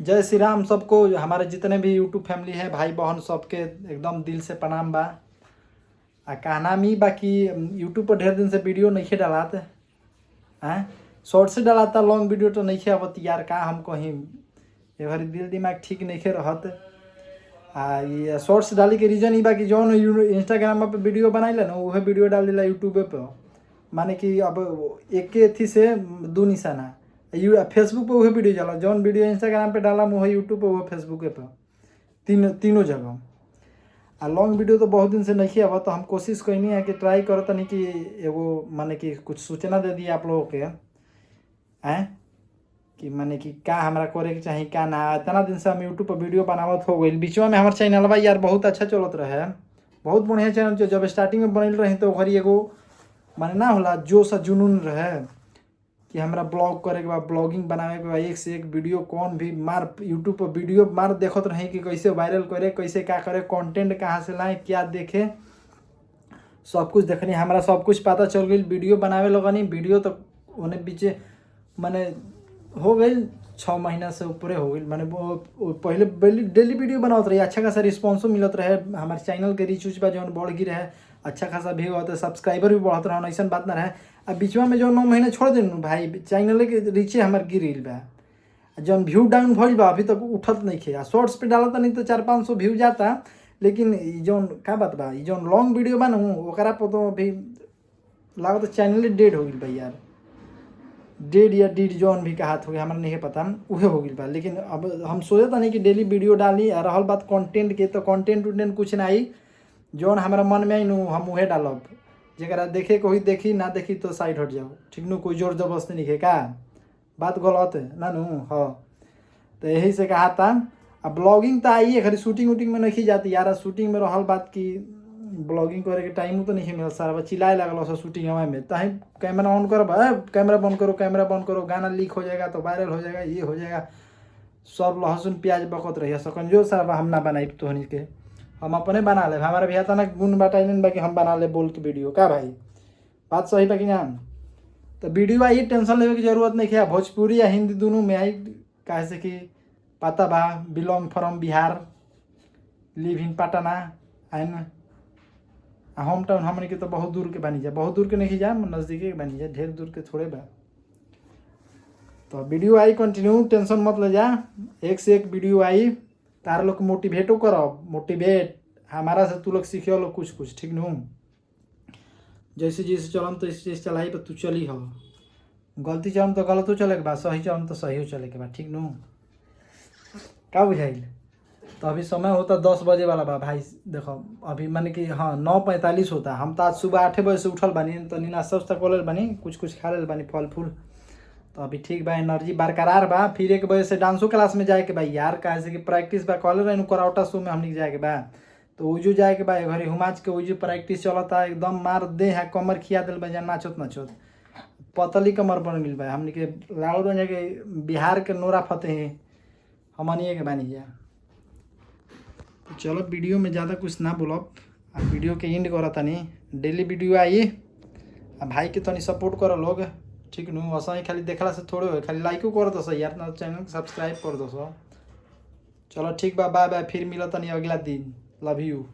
जय श्री राम सबको। हमारे जितने भी यूट्यूब फैमिली है, भाई बहन, सबके एकदम दिल से प्रणाम बा। आ कहना मी बाकी यूट्यूब पर ढेर दिन से वीडियो नहीं डालात हैं, शॉर्ट से डालाता, लॉन्ग वीडियो तो नहीं आवत यार। का हम कहीं ये घड़ी दिल दिमाग ठीक नहीं रहत। आ ये शॉर्ट्स डाली के रीजन ही बाकी जौन इंस्टाग्राम पे वीडियो बनाइला ना वह वीडियो डाल दिला यूट्यूब पे। माने कि अब एक अथी से दू निशाना, फेसबुक पे वही वीडियो चला, जौन वीडियो इंस्टाग्राम पे डाला वही यूट्यूब पे, वो फेसबुक पे, तीनों जगह। आ लॉन्ग वीडियो तो बहुत दिन से नहीं आवा, तो हम कोशिश कैनी है कि ट्राई करत नहीं कि एगो माने कि कुछ सूचना दे दिए आप लोगों के हैं कि माने कि का हमारा करे के चाहिए का ना। इतना दिन से हम यूट्यूब पर वीडियो बनावत हो गई, बीचवा में हमारे चैनलवा यार बहुत अच्छा चलत रहे, बहुत बढ़िया चैनल। जब स्टार्टिंग में बनल रही तो घरी एगो माने ना होला जोश आ जुनून रहे कि हमारा ब्लॉग करे के बाद, ब्लॉगिंग बनावे के बाद, एक से एक वीडियो कौन भी मार यूट्यूब पर वीडियो मार देखत रहे कि कैसे वायरल करे, कैसे क्या करे, कंटेंट कहाँ से लाए, क्या देखे, सब कुछ देखनी। हमारा सब कुछ पता चल गई, वीडियो बनावे लगनी। वीडियो तो उन्हें पीछे माने हो गई 6 महीना से ऊपर हो गई। माने वो पहले डेली वीडियो बनावत रही, अच्छा खासा रिस्पॉन्सो मिलत रहे, हमारे चैनल के रीच उच बा जौन बढ़ गई रहे, अच्छा खासा भी होता, सब्सक्राइबर भी बढ़त रहा, ऐसा बात ना रहे। अब बीचवा में जो 9 महीने छोड़ देनु भाई, चैनल के रीचे हमारे गिर बा, जौन व्यू डाउन भइल बा, अभी तक उठत नहीं खे। शॉर्ट्स पे डालता नहीं तो 400-500 व्यू जाता, लेकिन जौन का बात बा, जौन लॉन्ग वीडियो बा ओकरा पर तो अभी लागत चैनल डेड हो गई बा यार, डेड या डीड जौन भी कहत हो गया हमारा नहीं पता, उहे हो गई बा। लेकिन अब हम सोचता नहीं कि डेली वीडियो डाली। रहल बात कंटेंट के, तो कंटेंट उटेंट कुछ ना आई, जौन हमारा मन में आई हम उहे डालब। जरा देखे कोई देखी, ना देखी तो साइड हट जाओ, ठीक नु। कोई जोर जबरदस्ती नहीं है का, बात गलत है ना नु। हाँ, तो यही से कहा था। अब ब्लॉगिंग तो आई है, खरी शूटिंग वूटिंग में नहीं जाती यार। शूटिंग में रहल बात की ब्लॉगिंग करे के टाइम तो नहीं मिल सारा, चिल्लाए लगल सब शूटिंग हवा में, तही कैमरा ऑन करो, कैमरा बंद करो, कैमरा बंद करो, गाना लीक हो जाएगा तो वायरल हो जाएगा, ये हो जाएगा। सब लहसुन प्याज बकत रही सकंजो सारा हम ना बनाई तोहनी के, हम अपने बना ले। हमारे भैया तना गुण बताइलन बाकी हम बना ले बोल के वीडियो का भाई, बात सही बाकी ना। तो वीडियो आई, टेंशन लेवे की जरूरत नहीं है। भोजपुरी या हिंदी दोनों में आई, कहे से कि पता बा belong from Bihar, live in Patna and home town हमने के तो बहुत दूर के बनी जा, बहुत दूर के नहीं जा, नज़दीके के बनी जा, ढेर दूर के थोड़े बा। तो वीडियो आई कंटिन्यू, टेंशन मत ले जा, एक से एक वीडियो आई। तार लोग मोटिवेटो करो, मोटिवेट हमारा से तू लोग सीखे लो कुछ कुछ, ठीक नू। जैसे जैसे चलम तो इस चीज़ चलाई पर तू चली हो, गलती चलम तो गलत हो चले के बाद, सही चलम तो सही हो चले के बाद, ठीक नू। का बुझाइल। तो अभी समय होता 10 बजे वाला बा भाई, देखो अभी माने कि हाँ 9:45 होता। हम तो आज सुबह 8 बजे से उठल बानी, तो नाश्ता उस्ता कर ले बानी, कुछ कुछ खा ले बानी, फल फूल। तो अभी ठीक बा, एनर्जी बरकरार बा। फिर 1 बजे से डांसो क्लास में जाए के बा यार, कहे से कि प्रैक्टिस बा, कॉलर रहनु करावटा शो में हमने जाए के बा, तो उजू जाए के बा। घरी हुमाच के उजू प्रैक्टिस चलता, एकदम मार दे है, कमर खिया दिल बा, नाचत नाचत पतली कमर बन गई बा। हमने के लाओ के बिहार के नोरा फतेह हमनिए के बानी जा। तो चलो वीडियो में ज़्यादा कुछ ना बोलब, वीडियो के एंड करा तनी। डेली वीडियो आई, भाई के तनी सपोर्ट करो लोग, ठीक नु। ऐसा ही खाली देखला से थोड़े हो, खाली लाइको कर दो यार, ना चैनल को सब्सक्राइब कर दो। चलो ठीक बा, बाय बाय, फिर मिलो तनी अगला दिन। Love you.